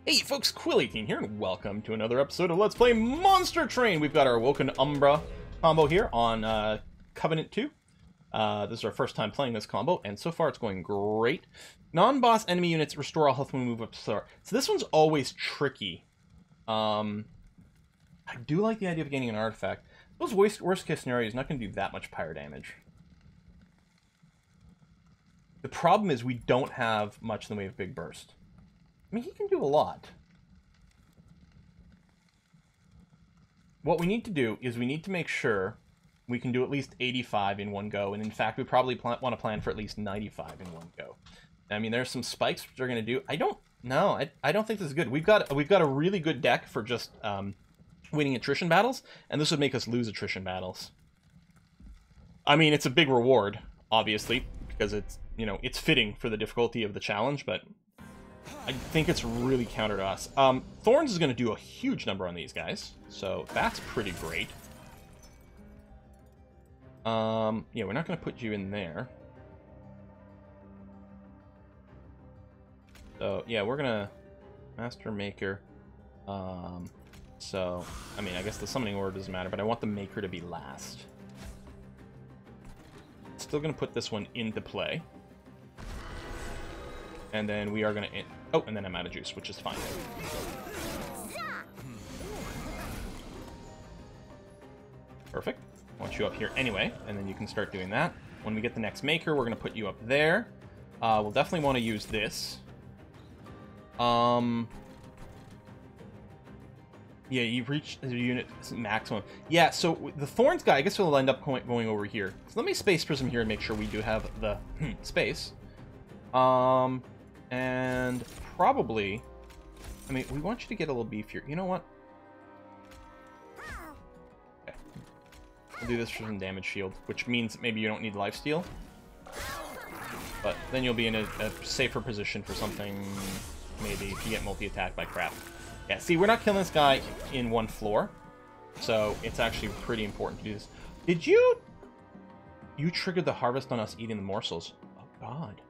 Hey folks, Quill18 here, and welcome to another episode of Let's Play Monster Train! We've got our Awoken Umbra combo here on Covenant 2. This is our first time playing this combo, and so far it's going great. Non-boss enemy units restore all health when we move up to start. So this one's always tricky. I do like the idea of gaining an artifact. Those worst case scenario is not going to do that much pyre damage. The problem is we don't have much in the way of Big Burst. I mean, he can do a lot. What we need to do is we need to make sure we can do at least 85 in one go, and in fact, we probably want to plan for at least 95 in one go. I mean, there's some spikes which are going to do. I don't think this is good. We've got a really good deck for just winning attrition battles, and this would make us lose attrition battles. I mean, it's a big reward, obviously, because it's, you know, it's fitting for the difficulty of the challenge, but I think it's really counter to us. Thorns is going to do a huge number on these guys, so that's pretty great. Yeah, we're not going to put you in there. So, yeah, we're going to Master Maker. So, I mean, I guess the summoning order doesn't matter, but I want the Maker to be last. Still going to put this one into play. And then we are going to... Oh, and then I'm out of juice, which is fine. Perfect. I want you up here anyway, and then you can start doing that. When we get the next maker, we're going to put you up there. We'll definitely want to use this. Yeah, you've reached the unit maximum. Yeah, so the Thorns guy, I guess we'll end up going over here. So let me Space Prism here and make sure we do have the space. And probably, I mean, we want you to get a little beefier. You know what? Okay. We'll do this for some damage shield, which means maybe you don't need lifesteal. But then you'll be in a safer position for something, maybe, if you get multi-attacked by crap. Yeah, see, we're not killing this guy in one floor, so it's actually pretty important to do this. Did you... You triggered the harvest on us eating the morsels. Oh, God.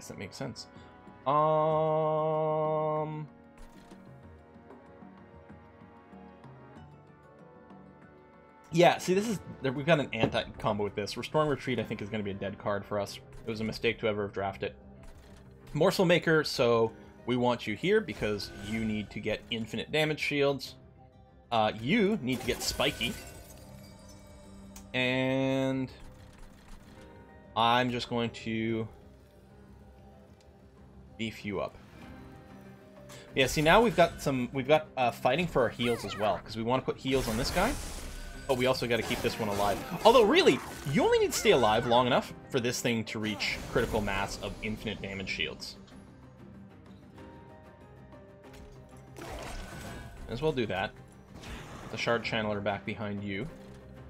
That makes sense. Yeah, see, this is... We've got an anti-combo with this. Restoring Retreat, I think, is going to be a dead card for us. It was a mistake to ever have drafted it. Morsel Maker, so we want you here because you need to get infinite damage shields. You need to get spiky. And I'm just going to beef you up. Yeah, see, now we've got fighting for our heals as well, because we want to put heals on this guy, but we also got to keep this one alive. Although, really, you only need to stay alive long enough for this thing to reach critical mass of infinite damage shields. As well do that. The Shard Channeler back behind you.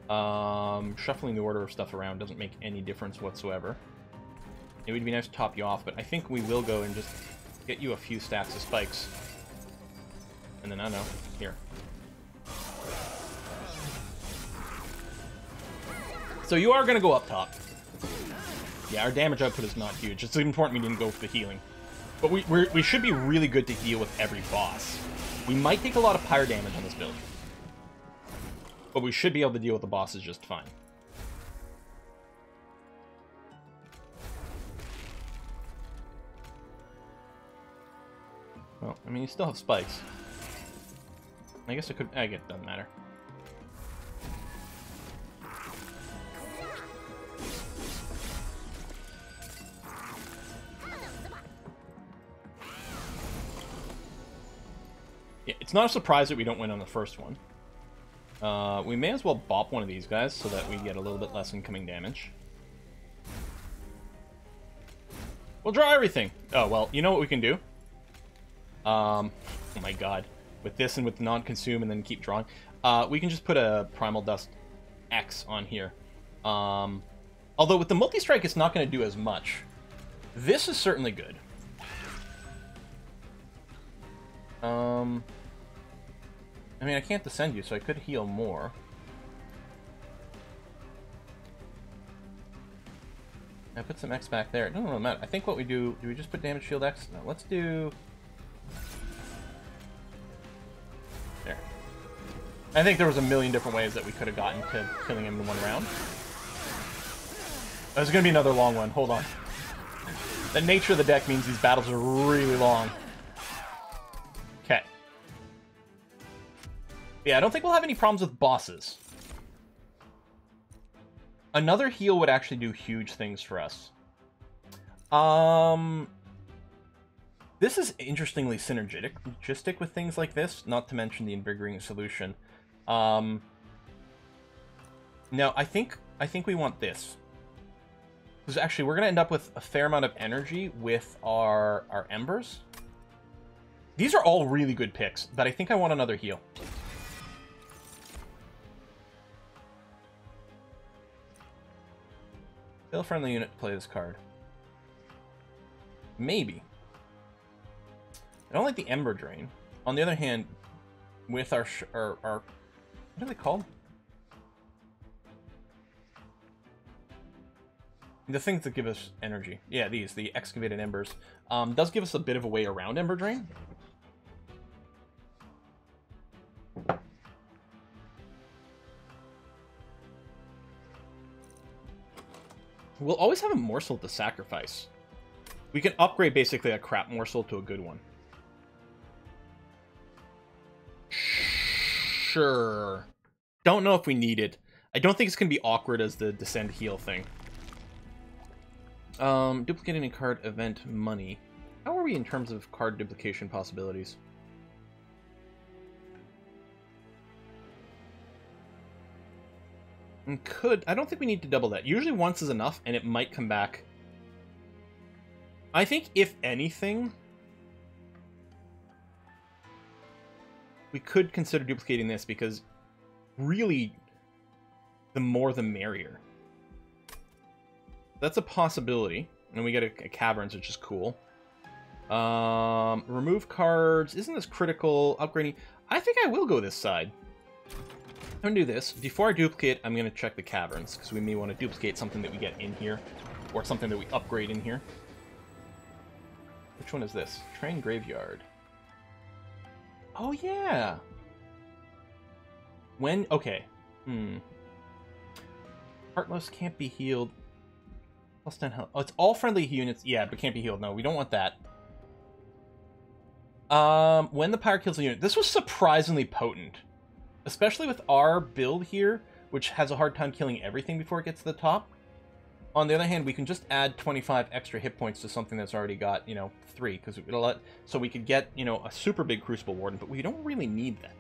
Shuffling the order of stuff around doesn't make any difference whatsoever. It would be nice to top you off, but I think we will go and just get you a few stacks of spikes. And then, I don't know, here. So you are going to go up top. Yeah, our damage output is not huge. It's important we didn't go for the healing. But we should be really good to heal with every boss. We might take a lot of pyre damage on this build. But we should be able to deal with the bosses just fine. Well, I mean, you still have spikes. I guess it could... I guess it doesn't matter. Yeah, it's not a surprise that we don't win on the first one. We may as well bop one of these guys so that we get a little bit less incoming damage. We'll draw everything! Oh, well, you know what we can do? Oh my god. With this and with non-consume and then keep drawing. We can just put a Primal Dust X on here. Although with the multi-strike it's not going to do as much. This is certainly good. I mean, I can't descend you, so I could heal more. I put some X back there. It doesn't really matter. I think what we do we just put damage shield X? No, let's do I think there was a million different ways that we could have gotten to killing him in one round. There's going to be another long one. Hold on. The nature of the deck means these battles are really long. Okay. Yeah, I don't think we'll have any problems with bosses. Another heal would actually do huge things for us. This is interestingly synergistic with things like this, not to mention the invigorating solution. No, I think we want this. Because actually, we're going to end up with a fair amount of energy with our embers. These are all really good picks, but I think I want another heal. Fail friendly unit to play this card. Maybe. I don't like the Ember Drain. On the other hand, with our what are they called? The things that give us energy. Yeah, these, the Excavated Embers. Does give us a bit of a way around Ember Drain. We'll always have a morsel to sacrifice. We can upgrade basically a crap morsel to a good one. Sure. Don't know if we need it. I don't think it's going to be awkward as the descend heal thing. Duplicating a card event money. How are we in terms of card duplication possibilities? I don't think we need to double that. Usually once is enough, and it might come back. I think, if anything, we could consider duplicating this, because really, the more the merrier. That's a possibility. And we get a Caverns, which is cool. Remove cards. Isn't this critical? Upgrading. I think I will go this side. I'm going to do this. Before I duplicate, I'm going to check the Caverns, because we may want to duplicate something that we get in here, or something that we upgrade in here. Which one is this? Train Graveyard. Oh, yeah! When... Okay. Heartless can't be healed. Plus 10 health. Oh, it's all friendly units. Yeah, but can't be healed. No, we don't want that. When the Pyre kills a unit. This was surprisingly potent. Especially with our build here, which has a hard time killing everything before it gets to the top. On the other hand, we can just add 25 extra hit points to something that's already got, 3. Because it'll let... So we could get, a super big Crucible Warden, but we don't really need that.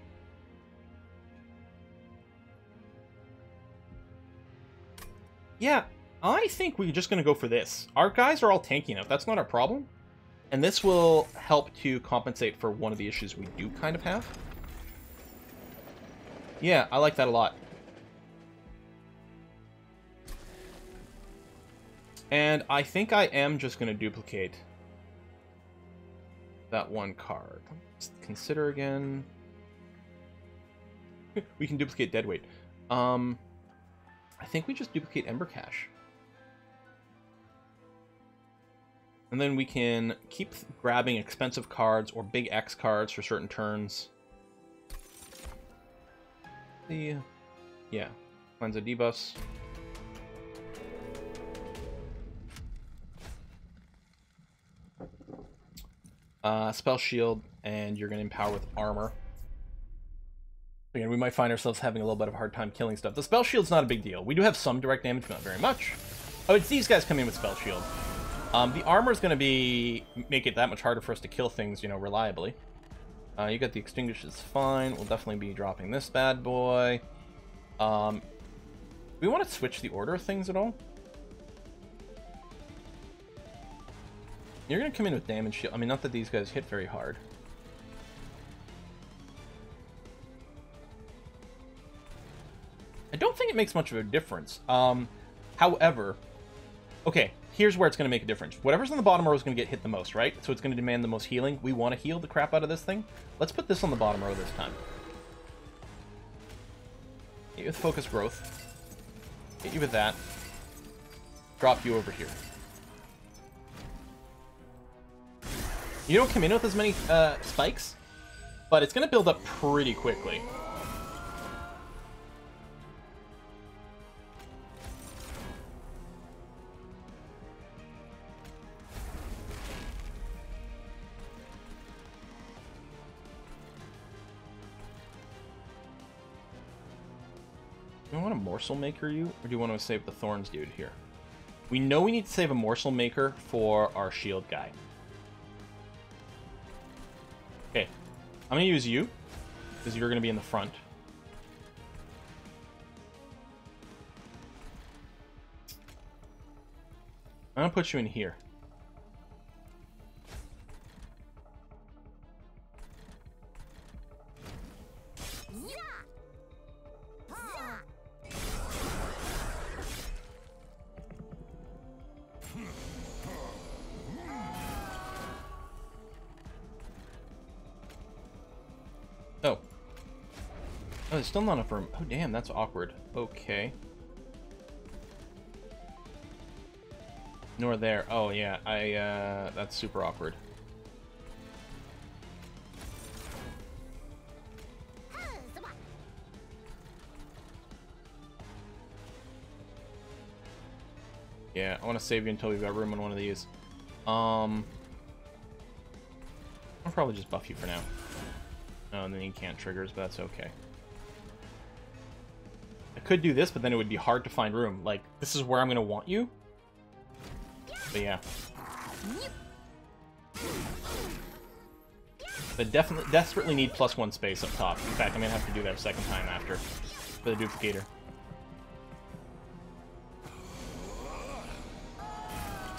Yeah, I think we're just going to go for this. Our guys are all tanky enough. That's not our problem. And this will help to compensate for one of the issues we do kind of have. Yeah, I like that a lot. And I think I am just going to duplicate that one card. Let's consider again. We can duplicate Deadweight. I think we just duplicate Ember Cache. And then we can keep grabbing expensive cards or big X cards for certain turns. Yeah. Cleanse of debuffs. Spell Shield, and you're going to empower with Armor. Again, we might find ourselves having a little bit of a hard time killing stuff. The Spell Shield's not a big deal. We do have some direct damage, but not very much. Oh, it's these guys coming in with Spell Shield. The Armor is going to make it that much harder for us to kill things, reliably. You got the Extinguish, is fine. We'll definitely be dropping this bad boy. We want to switch the order of things at all? You're going to come in with damage shield. I mean, not that these guys hit very hard. I don't think it makes much of a difference. However, okay, here's where it's going to make a difference. Whatever's on the bottom row is going to get hit the most, right? So it's going to demand the most healing. We want to heal the crap out of this thing. Let's put this on the bottom row this time. Hit you with Focus Growth. Hit you with that. Drop you over here. You don't come in with as many spikes, but it's going to build up pretty quickly. Do we want a morsel maker you, or do you want to save the thorns dude here? We know we need to save a morsel maker for our shield guy. Okay, I'm gonna use you, because you're gonna be in the front. I'm gonna put you in here. Oh. Oh, there's still not enough room. Oh, damn, that's awkward. Okay. Nor there. Oh, yeah, that's super awkward. Yeah, I want to save you until we've got room on one of these. I'll probably just buff you for now. Oh, and then you can't triggers, but that's okay. I could do this, but then it would be hard to find room. Like, this is where I'm going to want you. But yeah. But desperately need +1 space up top. In fact, I'm going to have to do that a second time after for the duplicator.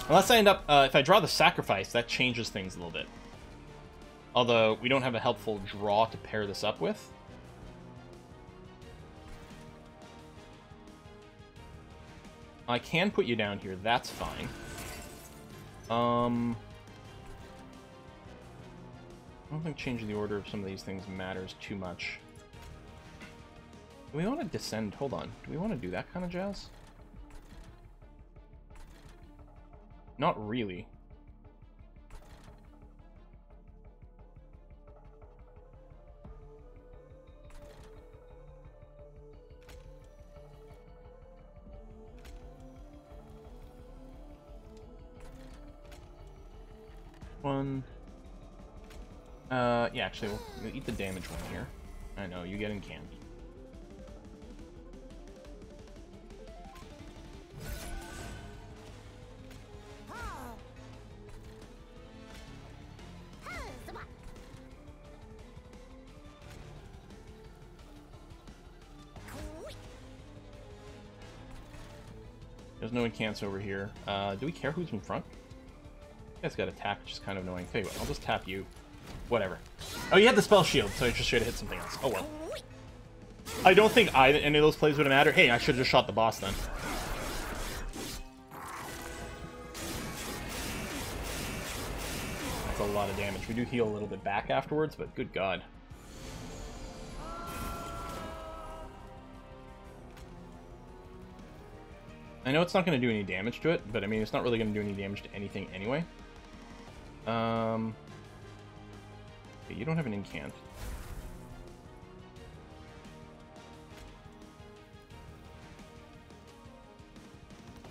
Unless I end up, if I draw the sacrifice, that changes things a little bit. Although, we don't have a helpful draw to pair this up with. I can put you down here, that's fine. I don't think changing the order of some of these things matters too much. Do we want to descend? Hold on. Do we want to do that kind of jazz? Not really. One. Yeah, actually, we'll eat the damage one here. I know, you get in canned. There's no incants over here. Do we care who's in front? You guys got attack, which is kind of annoying. Tell you what, I'll just tap you. Whatever. Oh, you had the spell shield, so I just should have hit something else. Oh well. I don't think any of those plays would have mattered. Hey, I should have just shot the boss then. That's a lot of damage. We do heal a little bit back afterwards, but good god. I know it's not going to do any damage to it, but I mean, it's not really going to do any damage to anything anyway. Okay, you don't have an incant.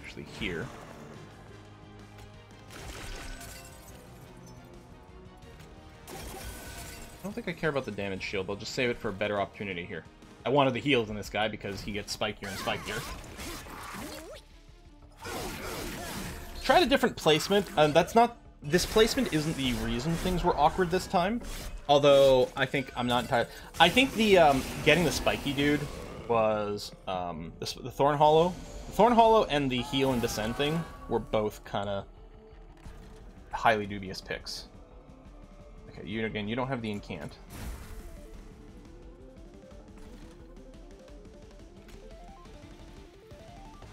Actually, here. I don't think I care about the damage shield. I'll just save it for a better opportunity here. I wanted the heals on this guy because he gets spikier and spikier. Tried a different placement, and that's not... This placement isn't the reason things were awkward this time. Although, I think I'm not entirely... I think the, getting the spiky dude was, the Thorn Hollow. The Thorn Hollow and the heal and descend thing were both kind of highly dubious picks. Okay, you again, you don't have the incant.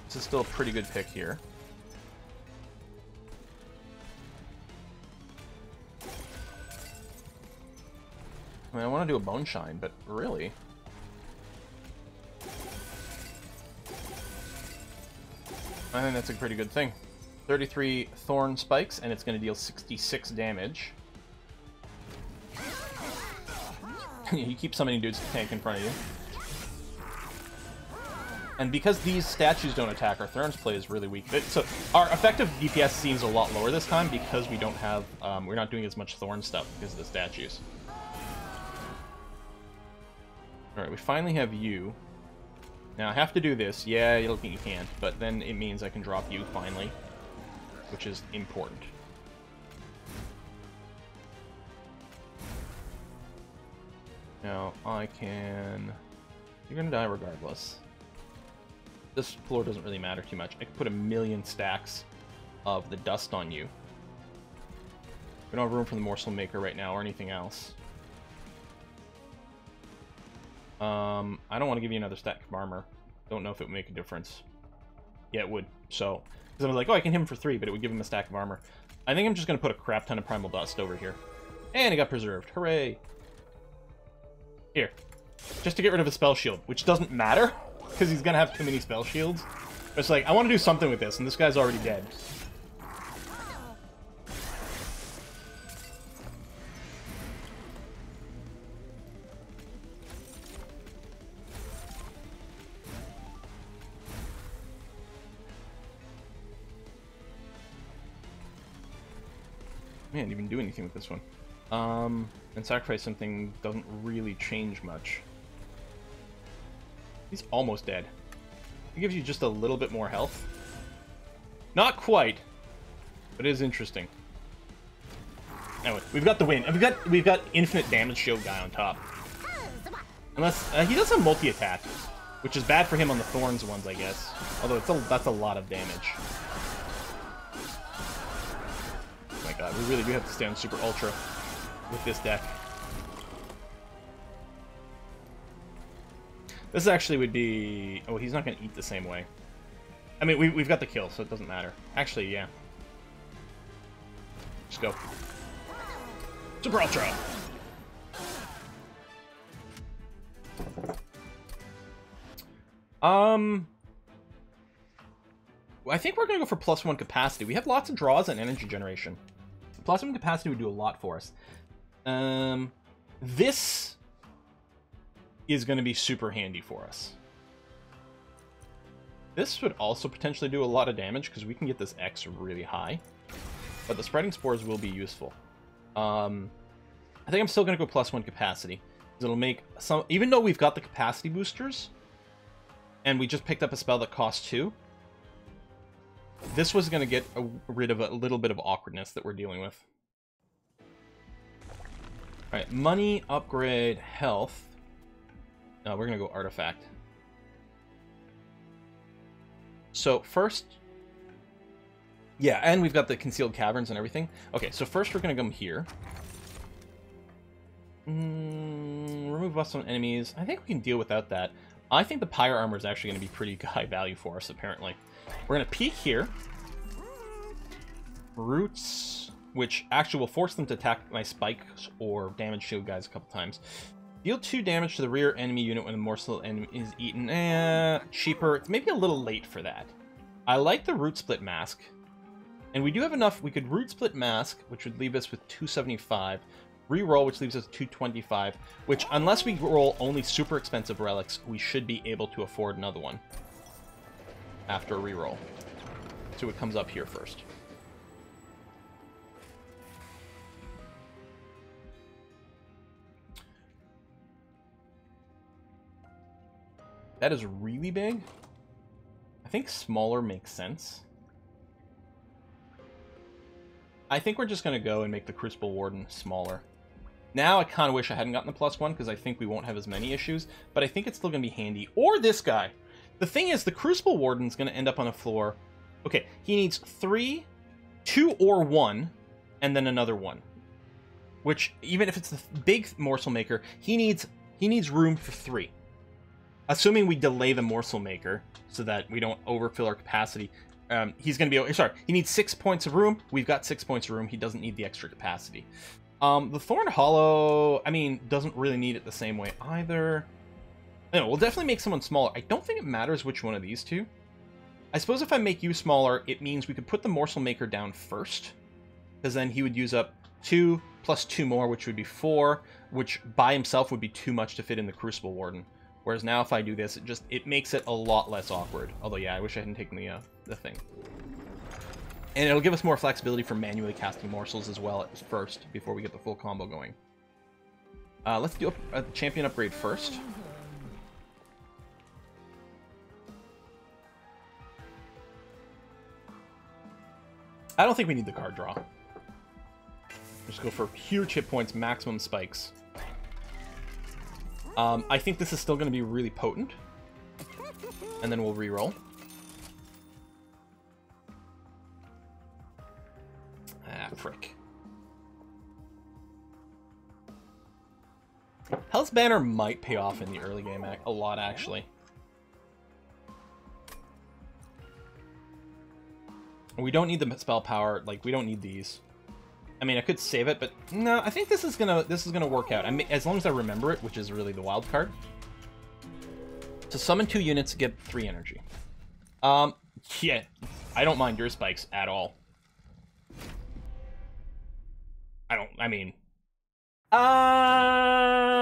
This is still a pretty good pick here. I mean, I want to do a Bone Shine, but really... I think that's a pretty good thing. 33 Thorn Spikes, and it's going to deal 66 damage. You keep summoning dudes to tank in front of you. And because these statues don't attack, our Thorns play is really weak. So our effective DPS seems a lot lower this time because we don't have, we're not doing as much Thorn stuff because of the statues. Alright, we finally have you. Now, I have to do this. Yeah, you can't. But then it means I can drop you, finally. Which is important. Now, I can... You're gonna die regardless. This floor doesn't really matter too much. I could put 1,000,000 stacks of the dust on you. We don't have room for the morsel maker right now or anything else. I don't want to give you another stack of armor. Don't know if it would make a difference. Yeah, it would. So, because I was like, oh, I can hit him for 3, but it would give him a stack of armor. I think I'm just going to put a crap ton of primal dust over here. And it got preserved. Hooray! Here. Just to get rid of a spell shield, which doesn't matter, because he's going to have too many spell shields. But it's like, I want to do something with this, and this guy's already dead. Man, didn't even do anything with this one. And sacrifice something doesn't really change much. He's almost dead. It gives you just a little bit more health. Not quite, but it is interesting. Anyway, we've got the win. And we've got infinite damage shield guy on top. Unless he does have multi-attack, which is bad for him on the thorns ones, I guess. Although that's a lot of damage. Oh my god, we really do have to stay on Super Ultra with this deck. This actually would be... Oh, he's not going to eat the same way. I mean, we've got the kill, so it doesn't matter. Actually, yeah. Just go. Super Ultra! I think we're going to go for +1 capacity. We have lots of draws and energy generation. +1 capacity would do a lot for us. This is going to be super handy for us. This would also potentially do a lot of damage because we can get this X really high. But the spreading spores will be useful. I think I'm still going to go +1 capacity. It'll make some, even though we've got the capacity boosters, and we just picked up a spell that costs 2, this was going to get rid of a little bit of awkwardness that we're dealing with. Alright, money, upgrade, health. No, we're going to go artifact. So first... Yeah, and we've got the concealed caverns and everything. Okay, so first we're going to come here. Remove buffs on enemies. I think we can deal without that. I think the Pyre Armor is actually going to be pretty high value for us, apparently. We're going to peek here. Roots, which actually will force them to attack my spikes or damage shield guys a couple times. Deal 2 damage to the rear enemy unit when the morsel enemy is eaten. Cheaper. It's maybe a little late for that. I like the Root Split Mask. And we do have enough. We could Root Split Mask, which would leave us with 275. Reroll, which leaves us 225. Which, unless we roll only super expensive relics, we should be able to afford another one after a reroll. So it comes up here first. That is really big. I think smaller makes sense. I think we're just going to go and make the Crucible Warden smaller. Now I kind of wish I hadn't gotten the +1 because I think we won't have as many issues, but I think it's still going to be handy. Or this guy. The thing is, the Crucible Warden's going to end up on a floor. Okay, he needs 3, 2 or 1, and then another 1. Which, even if it's the big Morsel Maker, he needs room for 3. Assuming we delay the Morsel Maker so that we don't overfill our capacity, he's going to be... Sorry, he needs 6 points of room. We've got 6 points of room. He doesn't need the extra capacity. The Thorn Hollow, I mean, doesn't really need it the same way either. No, we'll definitely make someone smaller. I don't think it matters which one of these two. I suppose if I make you smaller, it means we could put the Morsel Maker down first, because then he would use up 2 plus 2 more, which would be 4, which by himself would be too much to fit in the Crucible Warden. Whereas now if I do this, it makes it a lot less awkward. Although, yeah, I wish I hadn't taken the thing. And it'll give us more flexibility for manually casting morsels as well at first, before we get the full combo going. Let's do a champion upgrade first. I don't think we need the card draw. Just go for huge hit points, maximum spikes. I think this is still going to be really potent. And then we'll reroll. Ah, frick. Hell's Banner might pay off in the early game a lot, actually. We don't need the spell power. Like, we don't need these. I mean, I could save it, but no, I think this is gonna work out. I mean, as long as I remember it, which is really the wild card. To summon 2 units, get 3 energy. Yeah, I don't mind your spikes at all.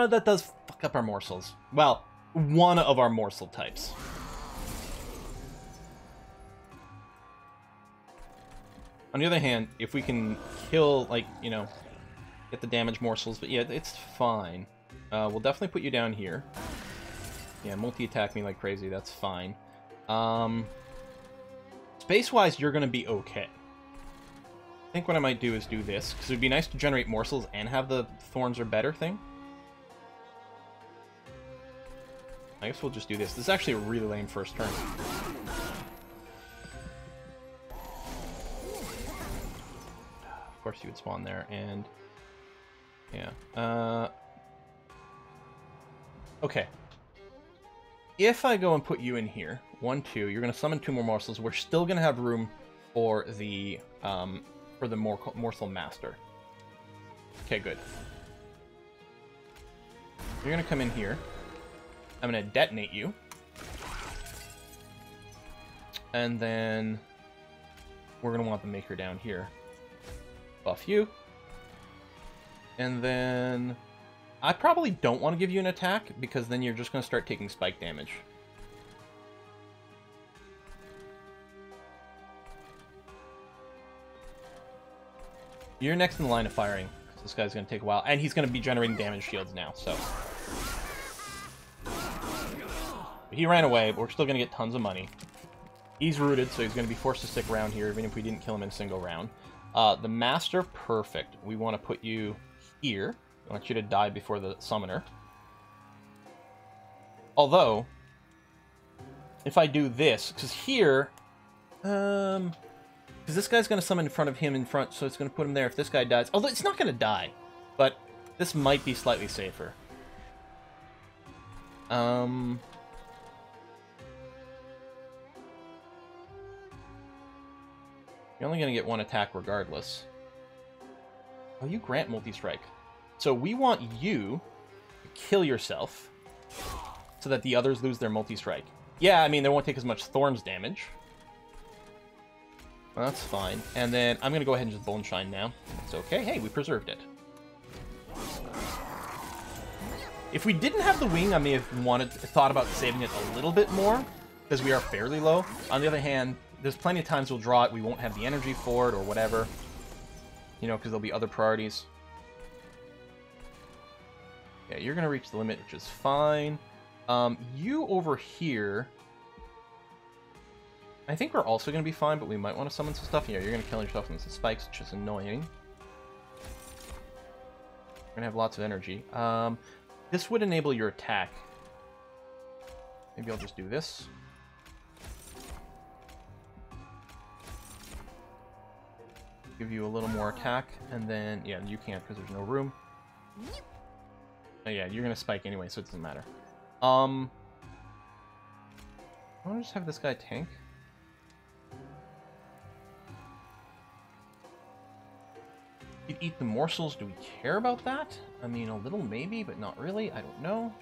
That does fuck up our morsels. Well, one of our morsel types. On the other hand, if we can kill, like, you know, get the damage morsels, but yeah, it's fine. We'll definitely put you down here. Yeah, multi-attack me like crazy, that's fine. Space-wise, you're gonna be okay. I think what I might do is do this, because it would be nice to generate morsels and have the thorns are better thing. I guess we'll just do this. This is actually a really lame first turn. Of course you would spawn there, and... yeah. Okay. If I go and put you in here, 1, 2, you're going to summon 2 more morsels. We're still going to have room for the morsel master. Okay, good. You're going to come in here. I'm going to detonate you. And then we're going to want the maker down here. Buff you. And then I probably don't want to give you an attack, because then you're just going to start taking spike damage. You're next in the line of firing, because this guy's going to take a while. And he's going to be generating damage shields now, so... He ran away, but we're still going to get tons of money. He's rooted, so he's going to be forced to stick around here, even if we didn't kill him in a single round. The Master, perfect. We want to put you here. I want you to die before the Summoner. Although, if I do this, because here... because this guy's going to summon in front of him in front, so it's going to put him there if this guy dies. Although, it's not going to die. But this might be slightly safer. You're only going to get 1 attack regardless. Oh, you grant multi-strike. So we want you to kill yourself so that the others lose their multi-strike. Yeah, I mean, they won't take as much Thorns damage. Well, that's fine. And then I'm going to go ahead and just Bone Shine now. It's okay. Hey, we preserved it. If we didn't have the wing, I may have thought about saving it a little bit more, because we are fairly low. On the other hand, there's plenty of times we'll draw it, we won't have the energy for it, or whatever. You know, because there'll be other priorities. Yeah, you're going to reach the limit, which is fine. You over here... I think we're also going to be fine, but we might want to summon some stuff. Yeah, you're going to kill yourself with some spikes, which is annoying. We're going to have lots of energy. This would enable your attack. Maybe I'll just do this. Give you a little more attack, and then... yeah, you can't because there's no room. Oh yeah, you're going to spike anyway, so it doesn't matter. I want to just have this guy tank. You'd eat the morsels. Do we care about that? I mean, a little maybe, but not really. I don't know.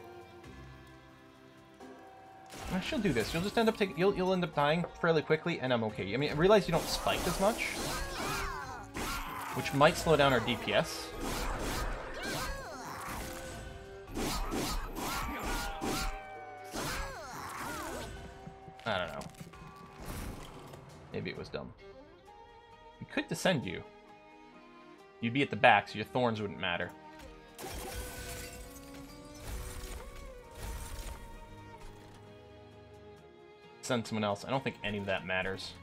I should do this. You'll just end up taking... You'll end up dying fairly quickly, and I'm okay. I mean, I realize you don't spike as much, which might slow down our DPS. I don't know. Maybe it was dumb. We could descend you. You'd be at the back, so your thorns wouldn't matter. Send someone else. I don't think any of that matters.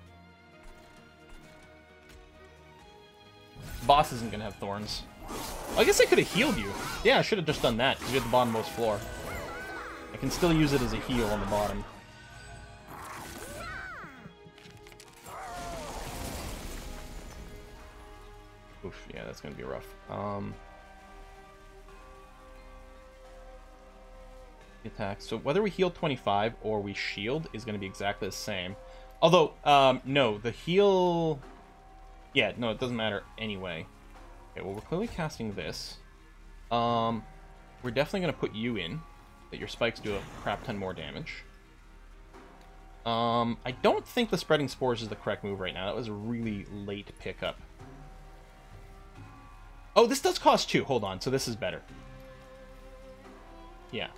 Boss isn't gonna have thorns. I guess I could have healed you. Yeah, I should have just done that, because you're at the bottommost floor. I can still use it as a heal on the bottom. Oof, yeah, that's gonna be rough. Attack. So whether we heal 25 or we shield is gonna be exactly the same. Although, no, the heal... Yeah, no, it doesn't matter anyway. Okay, well, we're clearly casting this. We're definitely going to put you in, that your spikes do a crap ton more damage. I don't think the Spreading Spores is the correct move right now. That was a really late pickup. Oh, this does cost 2. Hold on, so this is better. Yeah.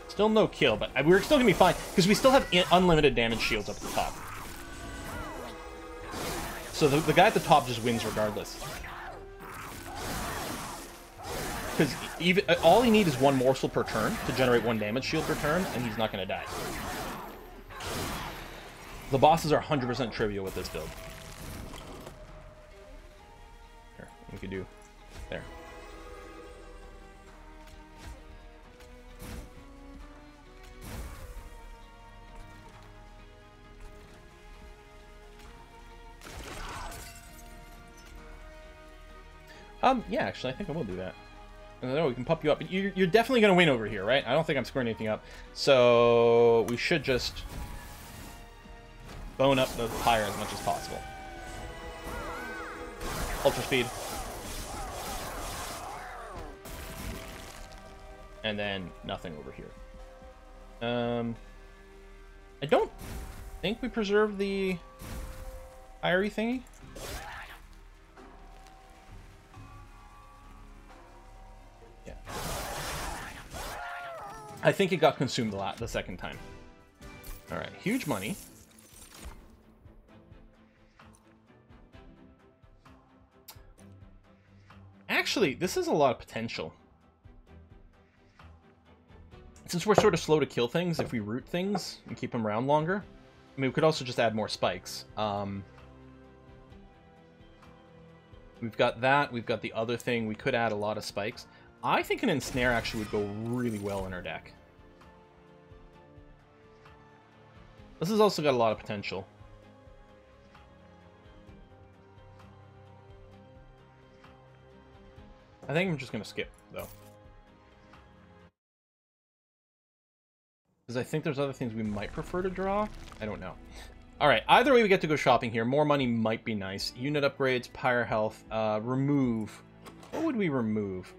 Still no kill, but we're still going to be fine, because we still have unlimited damage shields up at the top. So the guy at the top just wins regardless. Because even all he needs is one morsel per turn to generate 1 damage shield per turn, and he's not going to die. The bosses are 100% trivial with this build. Here, we could do... There. Yeah, actually, I think I will do that. No, we can pump you up. But you're definitely going to win over here, right? I don't think I'm screwing anything up. So we should just bone up the pyre as much as possible. Ultra speed. And then nothing over here. I don't think we preserved the fiery thingy. I think it got consumed the second time. Alright, huge money. Actually, this is a lot of potential. Since we're sort of slow to kill things, if we root things and keep them around longer, I mean, we could also just add more spikes. We've got that, we've got the other thing, we could add a lot of spikes. I think an Ensnare actually would go really well in our deck. This has also got a lot of potential. I think I'm just going to skip, though. Because I think there's other things we might prefer to draw. I don't know. Alright, either way we get to go shopping here. More money might be nice. Unit upgrades, pyre health, remove. What would we remove?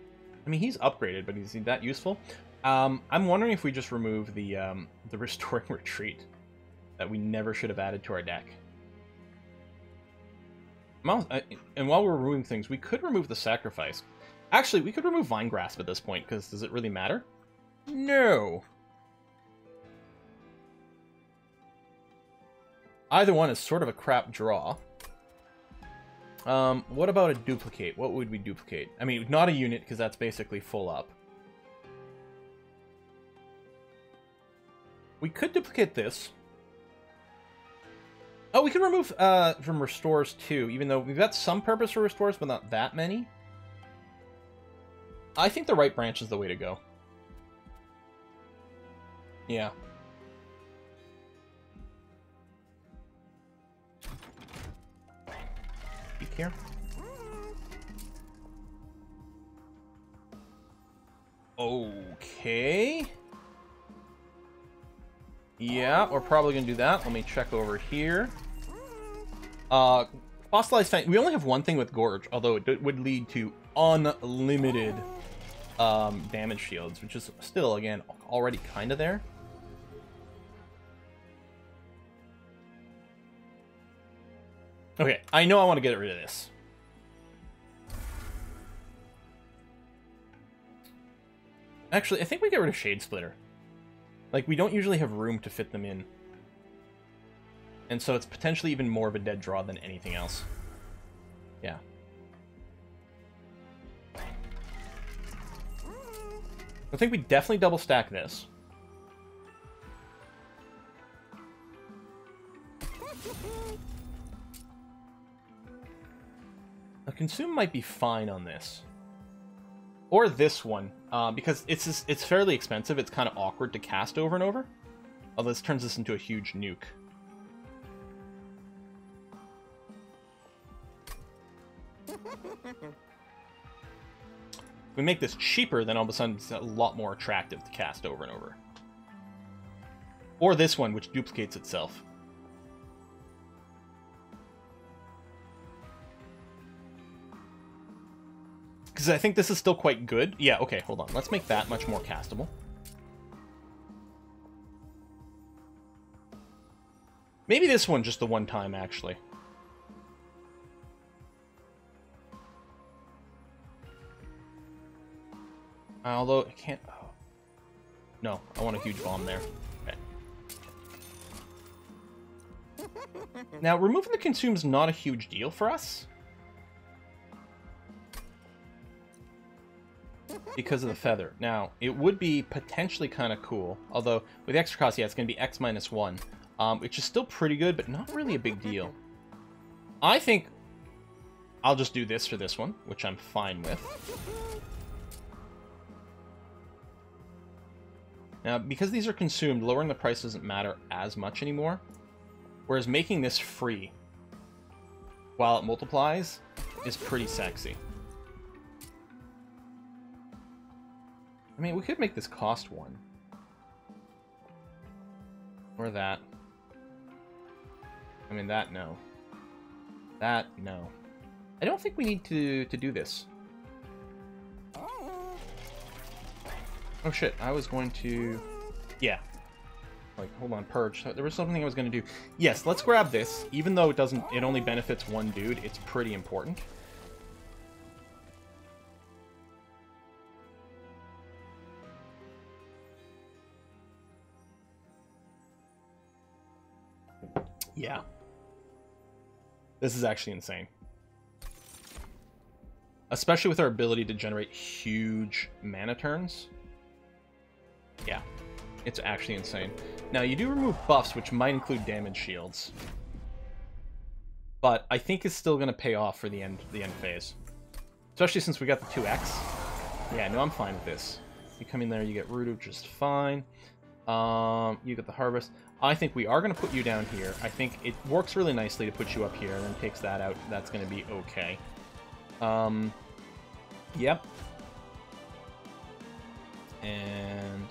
I mean, he's upgraded, but is he that useful? I'm wondering if we just remove the Restoring Retreat that we never should have added to our deck. And while we're removing things, we could remove the Sacrifice. Actually, we could remove Vine Grasp at this point, because does it really matter? No! Either one is sort of a crap draw. What about a duplicate? What would we duplicate? I mean, not a unit, because that's basically full up. We could duplicate this. Oh, we could remove from Restores too, even though we've got some purpose for Restores, but not that many. I think the right branch is the way to go. Yeah. Peek here. Okay. Yeah, we're probably going to do that. Let me check over here. Fossilized Fang. We only have one thing with Gorge, although it would lead to unlimited damage shields, which is still, again, already kind of there. Okay, I know I want to get rid of this. Actually, I think we get rid of Shade Splitter. Like, we don't usually have room to fit them in. And so it's potentially even more of a dead draw than anything else. Yeah. I think we definitely double stack this. Consume might be fine on this. Or this one, because it's fairly expensive. It's kind of awkward to cast over and over. Although this turns this into a huge nuke. If we make this cheaper, then all of a sudden it's a lot more attractive to cast over and over. Or this one, which duplicates itself. Because I think this is still quite good. Yeah, okay, hold on. Let's make that much more castable. Maybe this one just the one time, actually. Although, I can't... Oh. No, I want a huge bomb there. Okay. Now, removing the consume's not a huge deal for us. Because of the feather. Now, it would be potentially kind of cool. Although, with extra cost, yeah, it's going to be X minus 1. Which is still pretty good, but not really a big deal. I think I'll just do this for this one, which I'm fine with. Now, because these are consumed, lowering the price doesn't matter as much anymore. Whereas making this free, while it multiplies, is pretty sexy. I mean, we could make this cost 1. Or that. I mean, that, no. That, no. I don't think we need to do this. Oh shit, I was going to... Yeah. Like, hold on, purge. There was something I was going to do. Yes, let's grab this. Even though it only benefits one dude, it's pretty important. Yeah. This is actually insane. Especially with our ability to generate huge mana turns. Yeah. It's actually insane. Now, you do remove buffs, which might include damage shields. But I think it's still going to pay off for the end phase. Especially since we got the 2x. Yeah, no, I'm fine with this. You come in there, you get rooted just fine. You get the harvest. I think we are going to put you down here. I think it works really nicely to put you up here, and then takes that out. That's going to be okay. Yep. And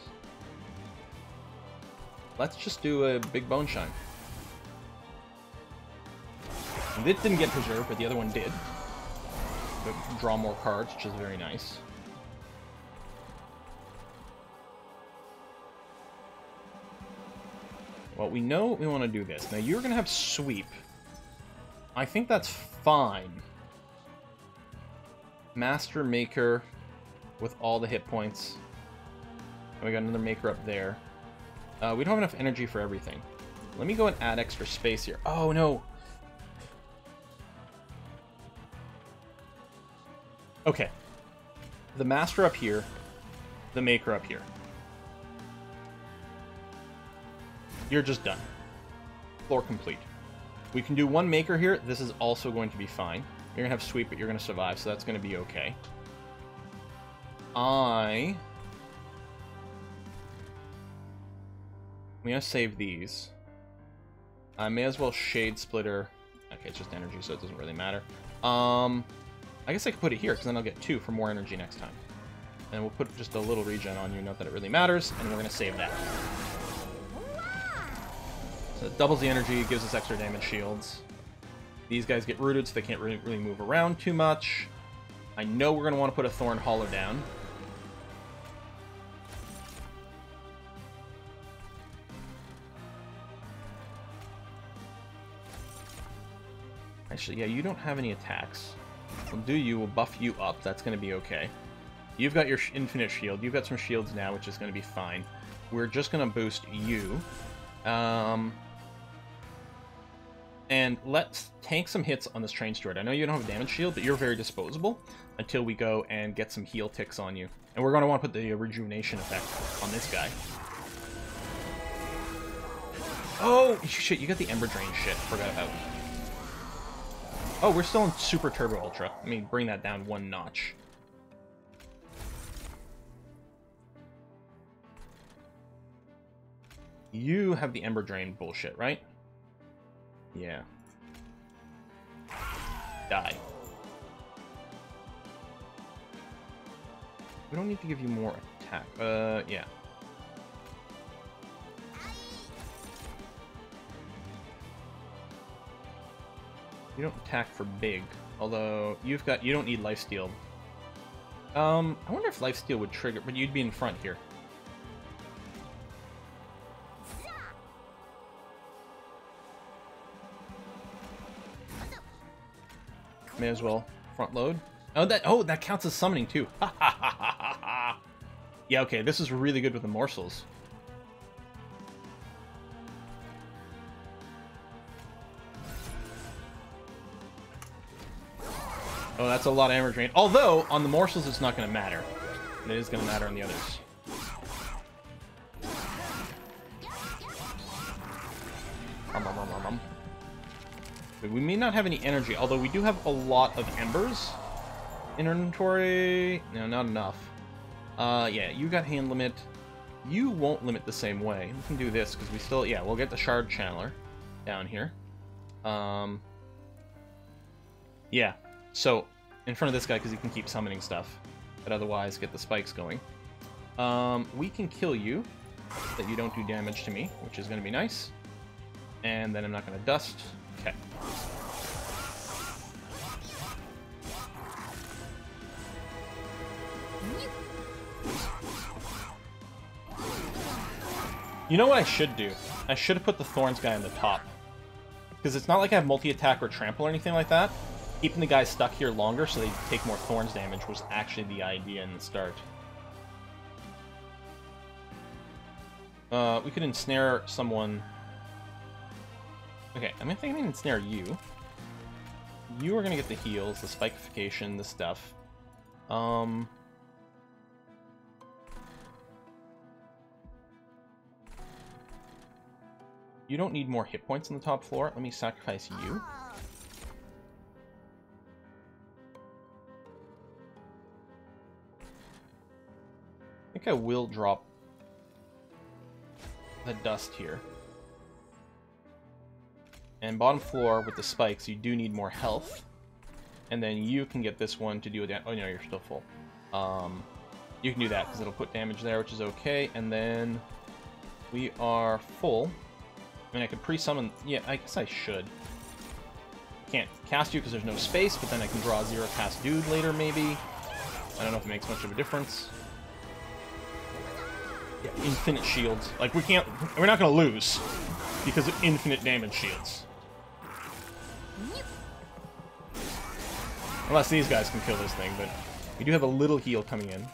let's just do a big bone shine. And this didn't get preserved, but the other one did. But draw more cards, which is very nice. Well, we know we want to do this. Now, you're going to have sweep. I think that's fine. Master Maker with all the hit points. And we got another Maker up there. We don't have enough energy for everything. Let me go and add extra space here. Oh, no. Okay. The Master up here. The Maker up here. You're just done. Floor complete. We can do one Maker here. This is also going to be fine. You're going to have sweep, but you're going to survive, so that's going to be okay. I'm going to save these. I may as well Shade Splitter. Okay, it's just energy, so it doesn't really matter. I guess I could put it here, because then I'll get 2 for more energy next time. And we'll put just a little regen on you, not that it really matters, and we're going to save that. So it doubles the energy, gives us extra damage shields. These guys get rooted, so they can't really move around too much. I know we're going to want to put a Thorn Hollow down. Actually, yeah, you don't have any attacks. We'll do you, we'll buff you up, that's going to be okay. You've got your infinite shield, you've got some shields now, which is going to be fine. We're just going to boost you. And let's tank some hits on this train steward. I know you don't have a damage shield, but you're very disposable until we go and get some heal ticks on you. And we're going to want to put the rejuvenation effect on this guy. Oh, shit, you got the Ember Drain shit. Forgot about. Oh, we're still in Super Turbo Ultra. Let me bring that down one notch. You have the Ember Drain bullshit, right? Yeah. Die. We don't need to give you more attack. Yeah. You don't attack for big, although you don't need lifesteal. I wonder if lifesteal would trigger, but you'd be in front here. May as well front load. Oh, that counts as summoning too. Yeah, okay, this is really good with the morsels. Oh, that's a lot of Ember Drain. Although, on the morsels, it's not going to matter. It is going to matter on the others. We may not have any energy, although we do have a lot of embers in our inventory. No, not enough. Yeah, you got hand limit. You won't limit the same way. We can do this, because we still... Yeah, we'll get the Shard Channeler down here. Yeah. So, in front of this guy, because he can keep summoning stuff, but otherwise get the spikes going. We can kill you, that you don't do damage to me, which is going to be nice. And then I'm not going to dust. Okay. You know what I should do? I should have put the Thorns guy on the top. Because it's not like I have multi-attack or trample or anything like that. Keeping the guys stuck here longer so they take more Thorns damage was actually the idea in the start. We could ensnare someone... Okay, I'm thinking ensnare you. You are going to get the heals, the spikification, the stuff. You don't need more hit points on the top floor. Let me sacrifice you. I think I will drop the dust here. And bottom floor with the spikes, you do need more health. And then you can get this one to do that. Oh no, you're still full. You can do that because it'll put damage there, which is okay. And then we are full. I mean, I could pre-summon... Yeah, I guess I should. Can't cast you because there's no space, but then I can draw a zero cast dude later, maybe. I don't know if it makes much of a difference. Yeah, infinite shields. Like, we're not going to lose because of infinite damage shields. Unless these guys can kill this thing, but we do have a little heal coming in.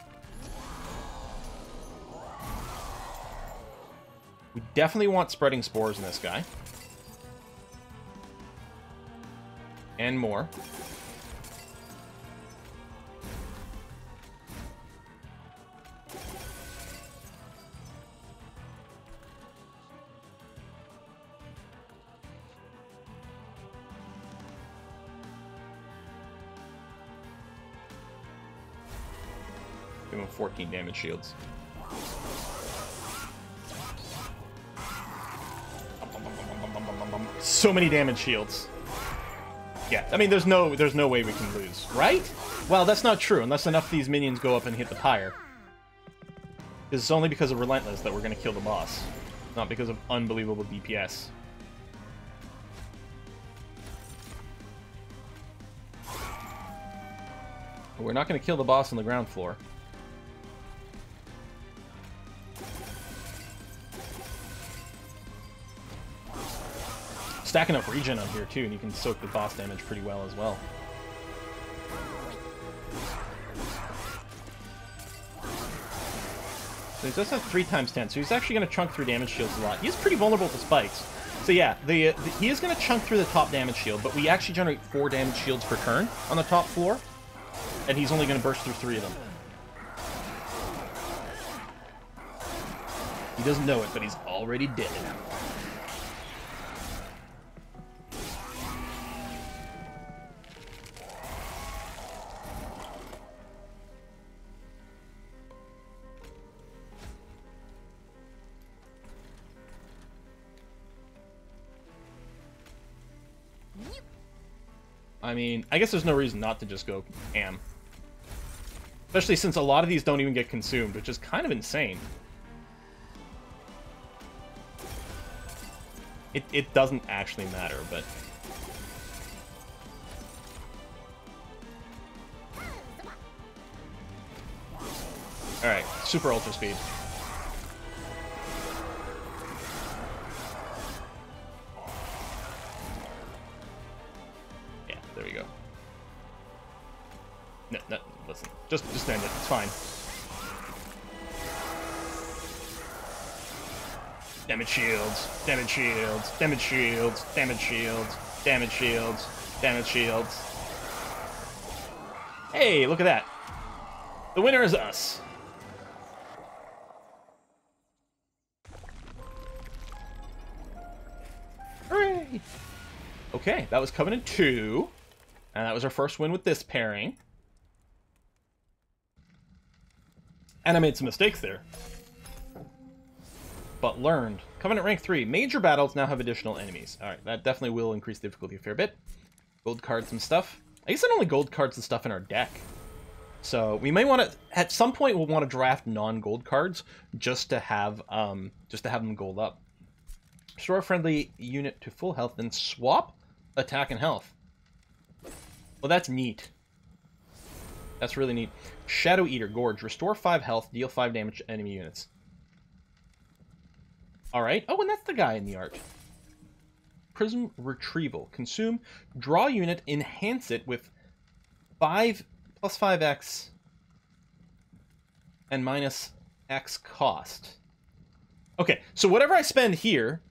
We definitely want spreading spores in this guy. And more. Give him 14 damage shields. So many damage shields. Yeah, I mean, there's no way we can lose, right? Well, that's not true, unless enough of these minions go up and hit the pyre. It's only because of Relentless that we're going to kill the boss, not because of unbelievable DPS. But we're not going to kill the boss on the ground floor. Stack enough regen on here too, and you can soak the boss damage pretty well as well. So he does have 3 times 10, so he's actually going to chunk through damage shields a lot. He is pretty vulnerable to spikes. So yeah, he is going to chunk through the top damage shield, but we actually generate 4 damage shields per turn on the top floor, and he's only going to burst through 3 of them. He doesn't know it, but he's already dead. I mean, I guess there's no reason not to just go ham. Especially since a lot of these don't even get consumed, which is kind of insane. It doesn't actually matter, but... Alright, super ultra speed. Yeah, there we go. No, listen. Just end it. It's fine. Damage shields, damage shields, damage shields, damage shields, damage shields, damage shields. Hey, look at that. The winner is us. Hooray! Okay, that was Covenant 2. And that was our first win with this pairing. And I made some mistakes there. But learned. Covenant rank 3. Major battles now have additional enemies. Alright, that definitely will increase difficulty a fair bit. Gold cards and stuff. I guess it only gold cards and stuff in our deck. So we may want to, at some point we'll want to draft non-gold cards just to have them gold up. Restore a friendly unit to full health, then swap attack and health. Well, that's neat. That's really neat. Shadow Eater, Gorge. Restore 5 health, deal 5 damage to enemy units. Alright. Oh, and that's the guy in the art. Prism Retrieval. Consume. Draw unit. Enhance it with 5 plus 5x and minus x cost. Okay, so whatever I spend here,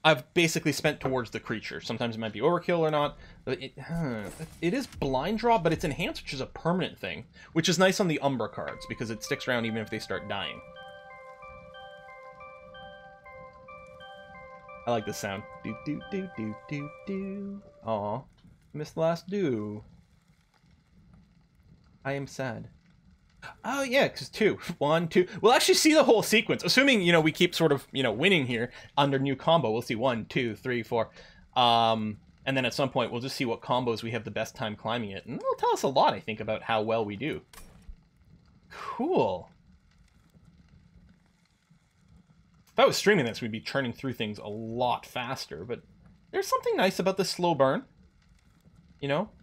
I've basically spent towards the creature. Sometimes it might be overkill or not. But it is blind draw, but it's enhanced, which is a permanent thing, which is nice on the Umbra cards because it sticks around even if they start dying. I like this sound. Do do do do do do. Aw, missed the last do. I am sad. Oh yeah, because 2, 1, 2. We'll actually see the whole sequence, assuming we keep sort of winning here under new combo. We'll see 1, 2, 3, 4, and then at some point we'll just see what combos we have the best time climbing it, and it'll tell us a lot, I think, about how well we do. Cool. If I was streaming this, we'd be churning through things a lot faster, but there's something nice about this slow burn.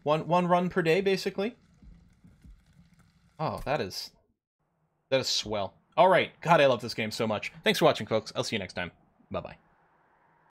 One run per day, basically. Oh, that is swell. All right. God, I love this game so much. Thanks for watching, folks. I'll see you next time. Bye-bye.